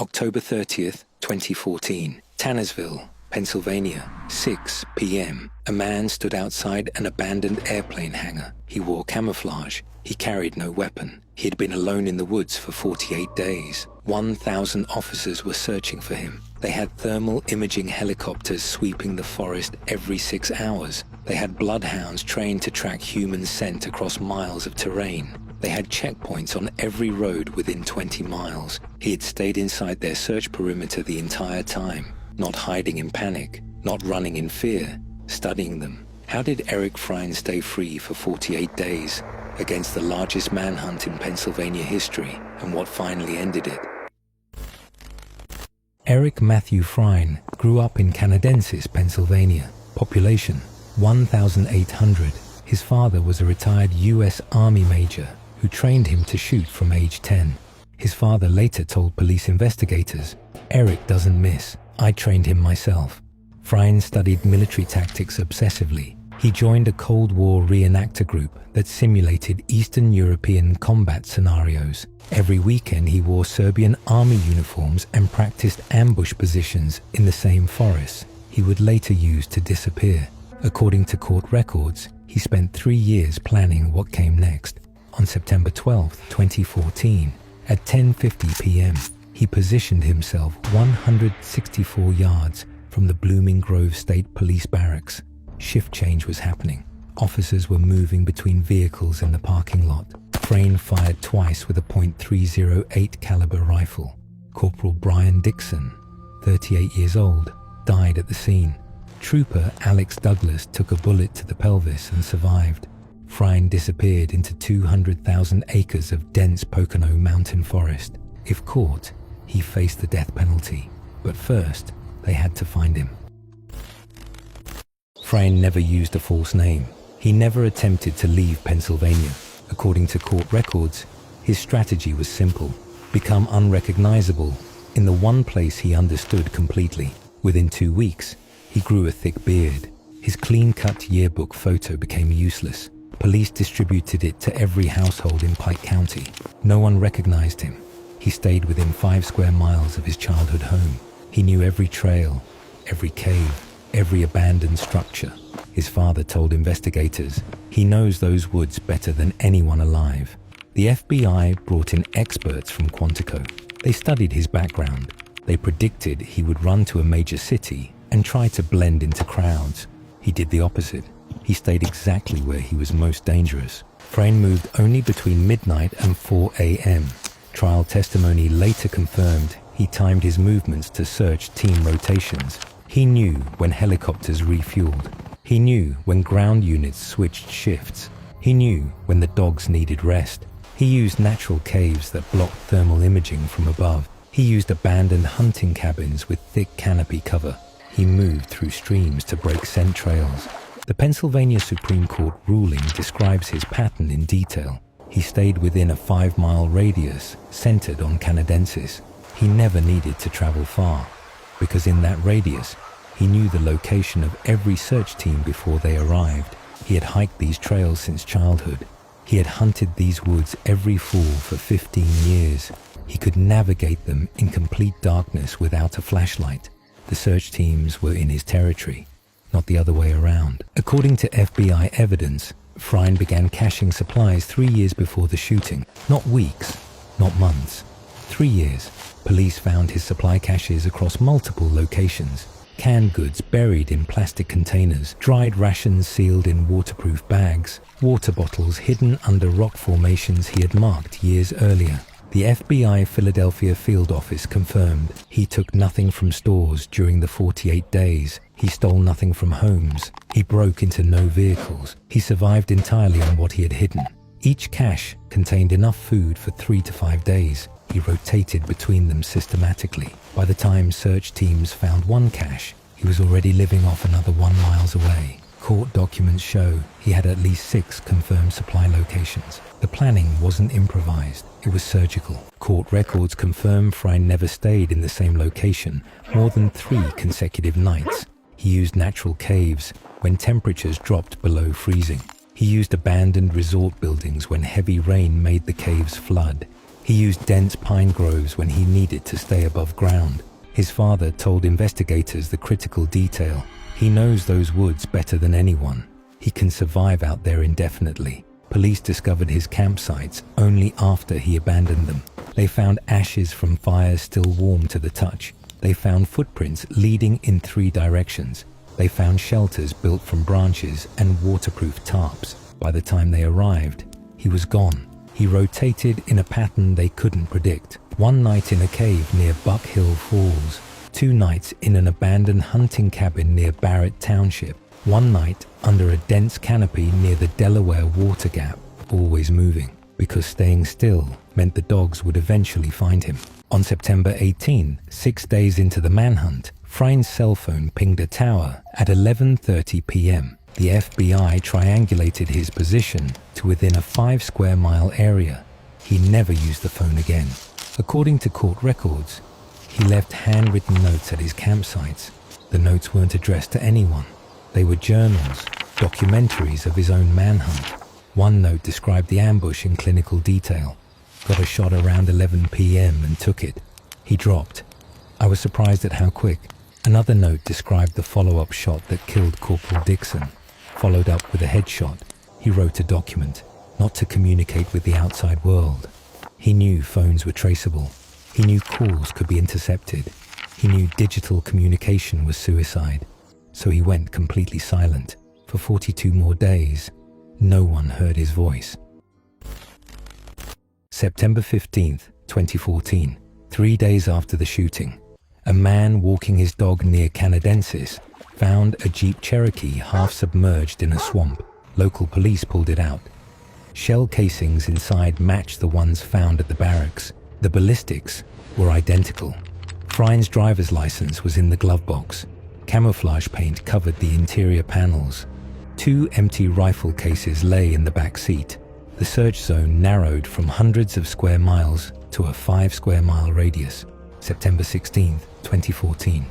October 30th, 2014, Tannersville, Pennsylvania, 6 p.m. A man stood outside an abandoned airplane hangar. He wore camouflage. He carried no weapon. He had been alone in the woods for 48 days. 1,000 officers were searching for him. They had thermal imaging helicopters sweeping the forest every 6 hours. They had bloodhounds trained to track human scent across miles of terrain. They had checkpoints on every road within 20 miles. He had stayed inside their search perimeter the entire time, not hiding in panic, not running in fear, studying them. How did Eric Frein stay free for 48 days against the largest manhunt in Pennsylvania history, and what finally ended it? Eric Matthew Frein grew up in Canadensis, Pennsylvania. Population 1,800. His father was a retired U.S. Army major who trained him to shoot from age 10. His father later told police investigators, "Eric doesn't miss. I trained him myself." Frein studied military tactics obsessively. He joined a Cold War reenactor group that simulated Eastern European combat scenarios. Every weekend he wore Serbian army uniforms and practiced ambush positions in the same forests he would later use to disappear. According to court records, he spent 3 years planning what came next. On September 12, 2014, at 10:50 p.m., he positioned himself 164 yards from the Blooming Grove State Police Barracks. Shift change was happening. Officers were moving between vehicles in the parking lot. Frein fired twice with a .308 caliber rifle. Corporal Brian Dixon, 38 years old, died at the scene. Trooper Alex Douglas took a bullet to the pelvis and survived. Frein disappeared into 200,000 acres of dense Pocono mountain forest. If caught, he faced the death penalty. But first, they had to find him. Frein never used a false name. He never attempted to leave Pennsylvania. According to court records, his strategy was simple: become unrecognizable in the one place he understood completely. Within 2 weeks, he grew a thick beard. His clean-cut yearbook photo became useless. Police distributed it to every household in Pike County. No one recognized him. He stayed within 5 square miles of his childhood home. He knew every trail, every cave, every abandoned structure. His father told investigators, "He knows those woods better than anyone alive." The FBI brought in experts from Quantico. They studied his background. They predicted he would run to a major city and try to blend into crowds. He did the opposite. He stayed exactly where he was most dangerous. Frein moved only between midnight and 4 a.m. Trial testimony later confirmed he timed his movements to search team rotations. He knew when helicopters refueled. He knew when ground units switched shifts. He knew when the dogs needed rest. He used natural caves that blocked thermal imaging from above. He used abandoned hunting cabins with thick canopy cover. He moved through streams to break scent trails. The Pennsylvania Supreme Court ruling describes his pattern in detail. He stayed within a 5-mile radius centered on Canadensis. He never needed to travel far, because in that radius, he knew the location of every search team before they arrived. He had hiked these trails since childhood. He had hunted these woods every fall for 15 years. He could navigate them in complete darkness without a flashlight. The search teams were in his territory, not the other way around. According to FBI evidence, Frein began caching supplies 3 years before the shooting. Not weeks, not months. 3 years. Police found his supply caches across multiple locations. Canned goods buried in plastic containers, dried rations sealed in waterproof bags, water bottles hidden under rock formations he had marked years earlier. The FBI Philadelphia field office confirmed he took nothing from stores during the 48 days. He stole nothing from homes. He broke into no vehicles. He survived entirely on what he had hidden. Each cache contained enough food for 3 to 5 days. He rotated between them systematically. By the time search teams found one cache, he was already living off another 1 mile away. Court documents show he had at least 6 confirmed supply locations. The planning wasn't improvised, it was surgical. Court records confirm Frein never stayed in the same location more than 3 consecutive nights. He used natural caves when temperatures dropped below freezing. He used abandoned resort buildings when heavy rain made the caves flood. He used dense pine groves when he needed to stay above ground. His father told investigators the critical detail. He knows those woods better than anyone. He can survive out there indefinitely. Police discovered his campsites only after he abandoned them. They found ashes from fires still warm to the touch. They found footprints leading in 3 directions. They found shelters built from branches and waterproof tarps. By the time they arrived, he was gone. He rotated in a pattern they couldn't predict. One night in a cave near Buck Hill Falls. 2 nights in an abandoned hunting cabin near Barrett Township. 1 night under a dense canopy near the Delaware Water Gap. Always moving, because staying still meant the dogs would eventually find him. On September 18, 6 days into the manhunt, Frine's cell phone pinged a tower at 11:30 p.m. The FBI triangulated his position to within a 5-square-mile area. He never used the phone again. According to court records, he left handwritten notes at his campsites. The notes weren't addressed to anyone. They were journals, documentaries of his own manhunt. One note described the ambush in clinical detail. Got a shot around 11 p.m. and took it. He dropped. I was surprised at how quick. Another note described the follow-up shot that killed Corporal Dixon. Followed up with a headshot. He wrote a document, not to communicate with the outside world. He knew phones were traceable. He knew calls could be intercepted. He knew digital communication was suicide. So he went completely silent. For 42 more days, no one heard his voice. September 15th, 2014, 3 days after the shooting, a man walking his dog near Canadensis found a Jeep Cherokee half submerged in a swamp. Local police pulled it out. Shell casings inside matched the ones found at the barracks. The ballistics were identical. Frine's driver's license was in the glove box. Camouflage paint covered the interior panels. 2 empty rifle cases lay in the back seat. The search zone narrowed from hundreds of square miles to a 5-square-mile radius. September 16, 2014.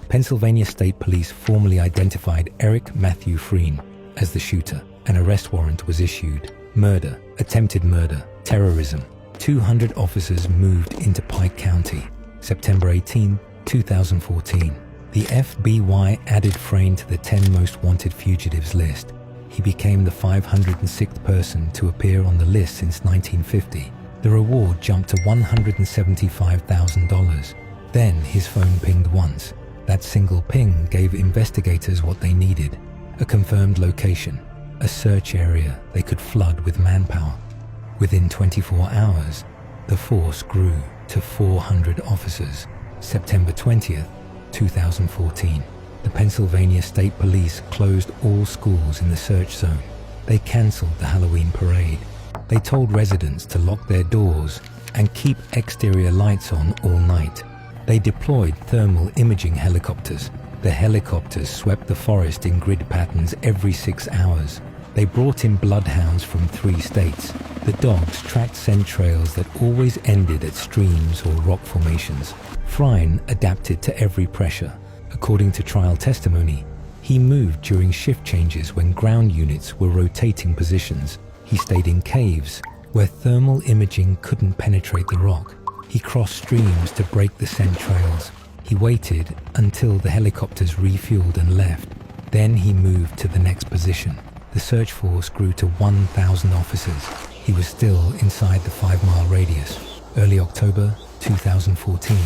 Pennsylvania State Police formally identified Eric Matthew Frine as the shooter. An arrest warrant was issued. Murder, attempted murder, terrorism. 200 officers moved into Pike County. September 18, 2014. The FBI added Frine to the 10 most wanted fugitives list. He became the 506th person to appear on the list since 1950. The reward jumped to $175,000. Then his phone pinged once. That single ping gave investigators what they needed: a confirmed location, a search area they could flood with manpower. Within 24 hours, the force grew to 400 officers. September 20th, 2014. The Pennsylvania State Police closed all schools in the search zone. They cancelled the Halloween parade. They told residents to lock their doors and keep exterior lights on all night. They deployed thermal imaging helicopters. The helicopters swept the forest in grid patterns every 6 hours. They brought in bloodhounds from 3 states. The dogs tracked scent trails that always ended at streams or rock formations. Frine adapted to every pressure. According to trial testimony, he moved during shift changes when ground units were rotating positions. He stayed in caves where thermal imaging couldn't penetrate the rock. He crossed streams to break the scent trails. He waited until the helicopters refueled and left. Then he moved to the next position. The search force grew to 1,000 officers. He was still inside the 5-mile radius. Early October 2014,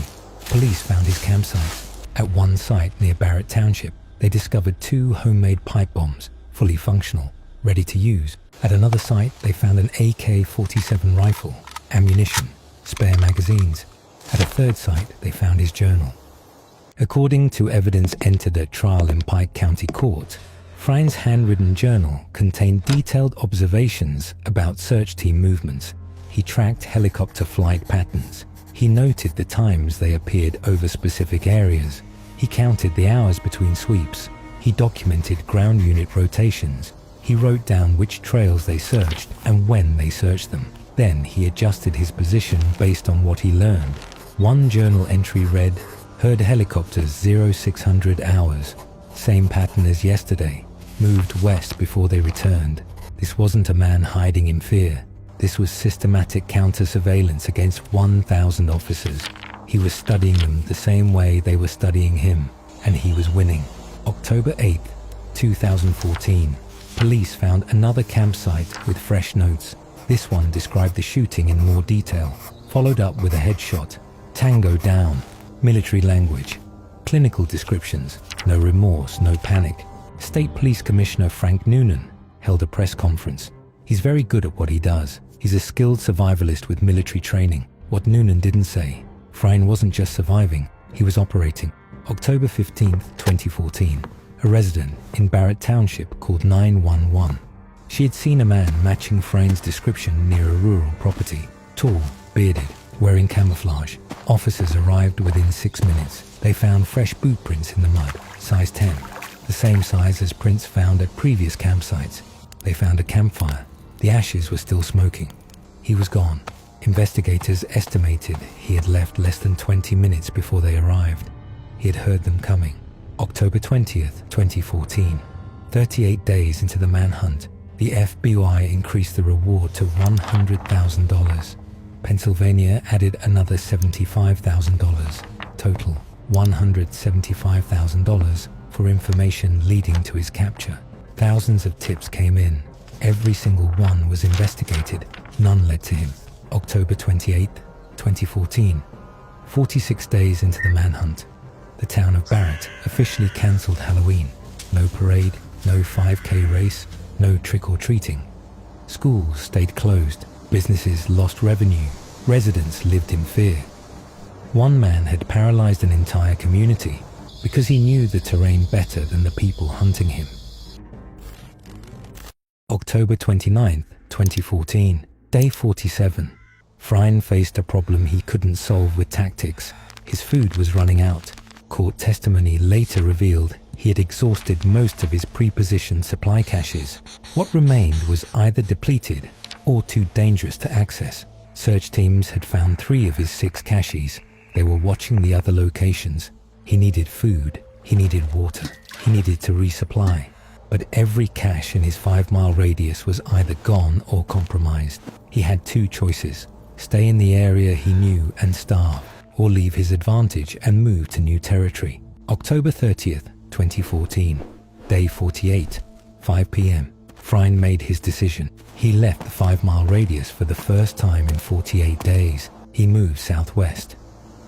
police found his campsite. At one site near Barrett Township, they discovered 2 homemade pipe bombs, fully functional, ready to use. At another site, they found an AK-47 rifle, ammunition, spare magazines. At a third site, they found his journal. According to evidence entered at trial in Pike County Court, Frine's handwritten journal contained detailed observations about search team movements. He tracked helicopter flight patterns. He noted the times they appeared over specific areas. He counted the hours between sweeps. He documented ground unit rotations. He wrote down which trails they searched and when they searched them. Then he adjusted his position based on what he learned. One journal entry read, "Heard helicopters 0600 hours. Same pattern as yesterday. Moved west before they returned." This wasn't a man hiding in fear. This was systematic counter-surveillance against 1,000 officers. He was studying them the same way they were studying him, and he was winning. October 8, 2014, police found another campsite with fresh notes. This one described the shooting in more detail, followed up with a headshot. Tango down, military language, clinical descriptions, no remorse, no panic. State Police Commissioner Frank Noonan held a press conference. He's very good at what he does. He's a skilled survivalist with military training. What Noonan didn't say, Fryne wasn't just surviving, he was operating. October 15, 2014, a resident in Barrett Township called 911. She had seen a man matching Fryne's description near a rural property. Tall, bearded, wearing camouflage. Officers arrived within 6 minutes. They found fresh boot prints in the mud, size 10, the same size as prints found at previous campsites. They found a campfire. The ashes were still smoking. He was gone. Investigators estimated he had left less than 20 minutes before they arrived. He had heard them coming. October 20th, 2014. 38 days into the manhunt, the FBI increased the reward to $100,000. Pennsylvania added another $75,000. Total $175,000 for information leading to his capture. Thousands of tips came in. Every single one was investigated. None led to him. October 28, 2014. 46 days into the manhunt, the town of Barrett officially cancelled Halloween. No parade, no 5K race, no trick-or-treating. Schools stayed closed. Businesses lost revenue. Residents lived in fear. One man had paralyzed an entire community because he knew the terrain better than the people hunting him. October 29, 2014, day 47. Fryne faced a problem he couldn't solve with tactics. His food was running out. Court testimony later revealed he had exhausted most of his pre-positioned supply caches. What remained was either depleted or too dangerous to access. Search teams had found 3 of his 6 caches. They were watching the other locations. He needed food. He needed water. He needed to resupply. But every cache in his 5-mile radius was either gone or compromised. He had 2 choices: stay in the area he knew and starve, or leave his advantage and move to new territory. October 30th, 2014, day 48, 5 p.m. Fryne made his decision. He left the 5-mile radius for the first time in 48 days. He moved southwest,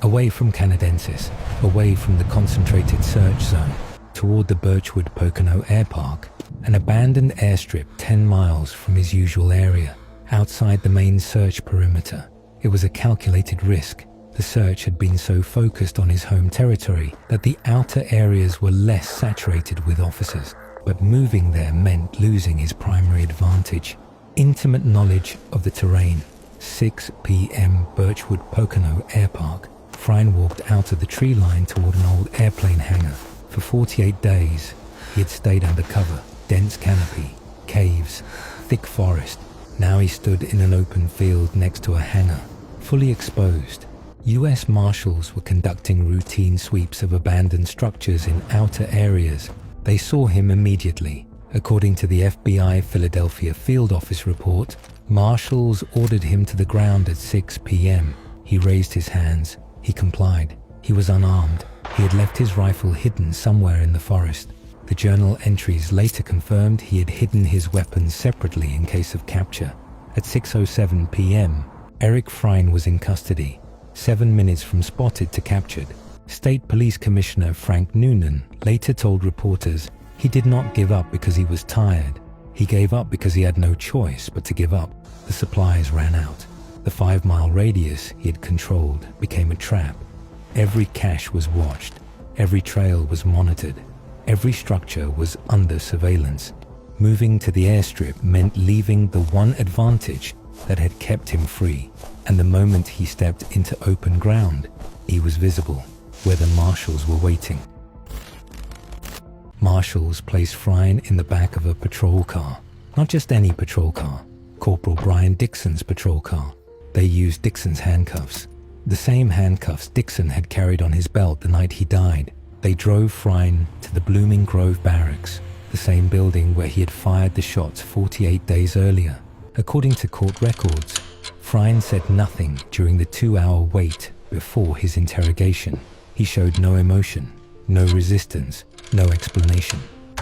away from Canadensis, away from the concentrated search zone, toward the Birchwood Pocono Air Park, an abandoned airstrip 10 miles from his usual area, outside the main search perimeter. It was a calculated risk. The search had been so focused on his home territory that the outer areas were less saturated with officers, but moving there meant losing his primary advantage: intimate knowledge of the terrain. 6 p.m. Birchwood Pocono Air Park. Fryne walked out of the tree line toward an old airplane hangar. For 48 days, he had stayed under cover. Dense canopy, caves, thick forest. Now he stood in an open field next to a hangar, fully exposed. U.S. Marshals were conducting routine sweeps of abandoned structures in outer areas. They saw him immediately. According to the FBI Philadelphia Field Office report, Marshals ordered him to the ground at 6 p.m. He raised his hands. He complied. He was unarmed. He had left his rifle hidden somewhere in the forest. The journal entries later confirmed he had hidden his weapons separately in case of capture. At 6:07 p.m., Eric Fryne was in custody, 7 minutes from spotted to captured. State Police Commissioner Frank Noonan later told reporters he did not give up because he was tired. He gave up because he had no choice but to give up. The supplies ran out. The 5-mile radius he had controlled became a trap. Every cache was watched. Every trail was monitored. Every structure was under surveillance. Moving to the airstrip meant leaving the one advantage that had kept him free. And the moment he stepped into open ground, he was visible, where the marshals were waiting. Marshals placed Fryne in the back of a patrol car. Not just any patrol car, Corporal Brian Dixon's patrol car. They used Dixon's handcuffs, the same handcuffs Dixon had carried on his belt the night he died. They drove Fryne to the Blooming Grove Barracks, the same building where he had fired the shots 48 days earlier. According to court records, Frein said nothing during the 2-hour wait before his interrogation. He showed no emotion, no resistance, no explanation.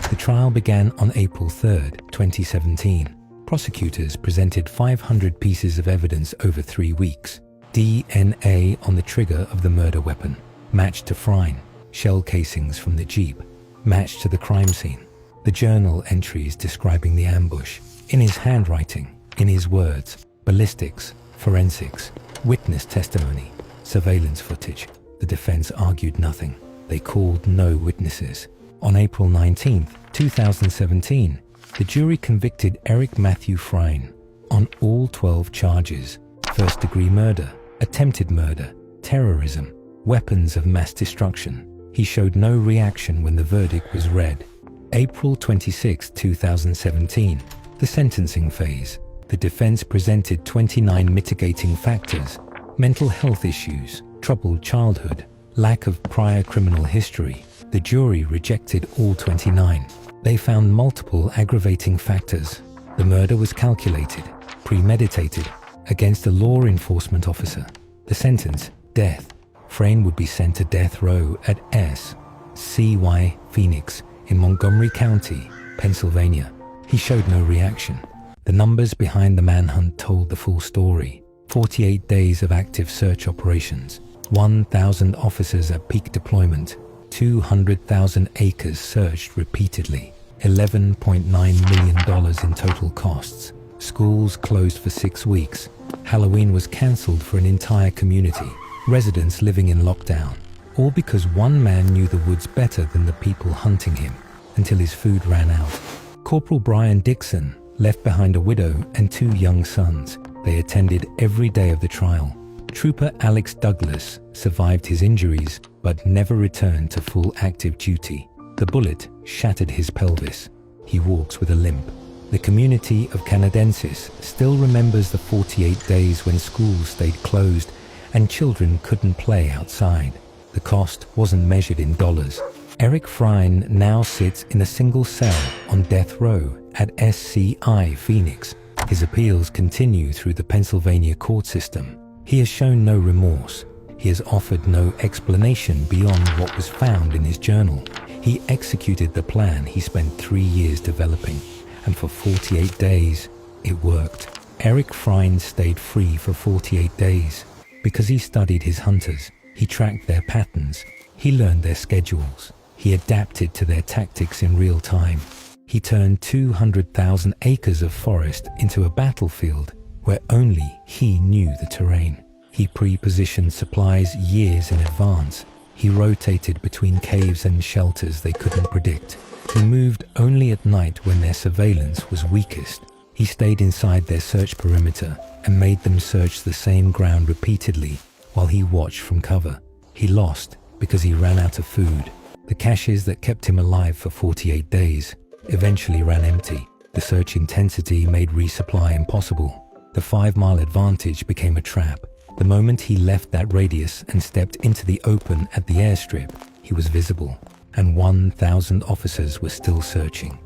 The trial began on April 3, 2017. Prosecutors presented 500 pieces of evidence over 3 weeks. DNA on the trigger of the murder weapon, matched to Frein. Shell casings from the Jeep, matched to the crime scene. The journal entries describing the ambush, in his handwriting, in his words, ballistics, forensics, witness testimony, surveillance footage. The defense argued nothing. They called no witnesses. On April 19, 2017, the jury convicted Eric Matthew Frein on all 12 charges: first-degree murder, attempted murder, terrorism, weapons of mass destruction. He showed no reaction when the verdict was read. April 26, 2017, the sentencing phase. The defense presented 29 mitigating factors: mental health issues, troubled childhood, lack of prior criminal history. The jury rejected all 29. They found multiple aggravating factors. The murder was calculated, premeditated, against a law enforcement officer. The sentence, death. Frein would be sent to death row at S.C.Y. Phoenix in Montgomery County, Pennsylvania. He showed no reaction. The numbers behind the manhunt told the full story. 48 days of active search operations, 1,000 officers at peak deployment, 200,000 acres searched repeatedly, $11.9 million in total costs. Schools closed for 6 weeks. Halloween was cancelled for an entire community. Residents living in lockdown. All because one man knew the woods better than the people hunting him, until his food ran out. Corporal Brian Dixon left behind a widow and 2 young sons. They attended every day of the trial. Trooper Alex Douglas survived his injuries, but never returned to full active duty. The bullet shattered his pelvis. He walks with a limp. The community of Canadensis still remembers the 48 days when schools stayed closed and children couldn't play outside. The cost wasn't measured in dollars. Eric Frein now sits in a single cell on death row at SCI Phoenix. His appeals continue through the Pennsylvania court system. He has shown no remorse. He has offered no explanation beyond what was found in his journal. He executed the plan he spent 3 years developing, and for 48 days, it worked. Eric Frein stayed free for 48 days because he studied his hunters. He tracked their patterns. He learned their schedules. He adapted to their tactics in real time. He turned 200,000 acres of forest into a battlefield where only he knew the terrain. He pre-positioned supplies years in advance. He rotated between caves and shelters they couldn't predict. He moved only at night when their surveillance was weakest. He stayed inside their search perimeter and made them search the same ground repeatedly while he watched from cover. He lost because he ran out of food. The caches that kept him alive for 48 days eventually ran empty. The search intensity made resupply impossible. The 5-mile advantage became a trap. The moment he left that radius and stepped into the open at the airstrip, he was visible, and 1,000 officers were still searching.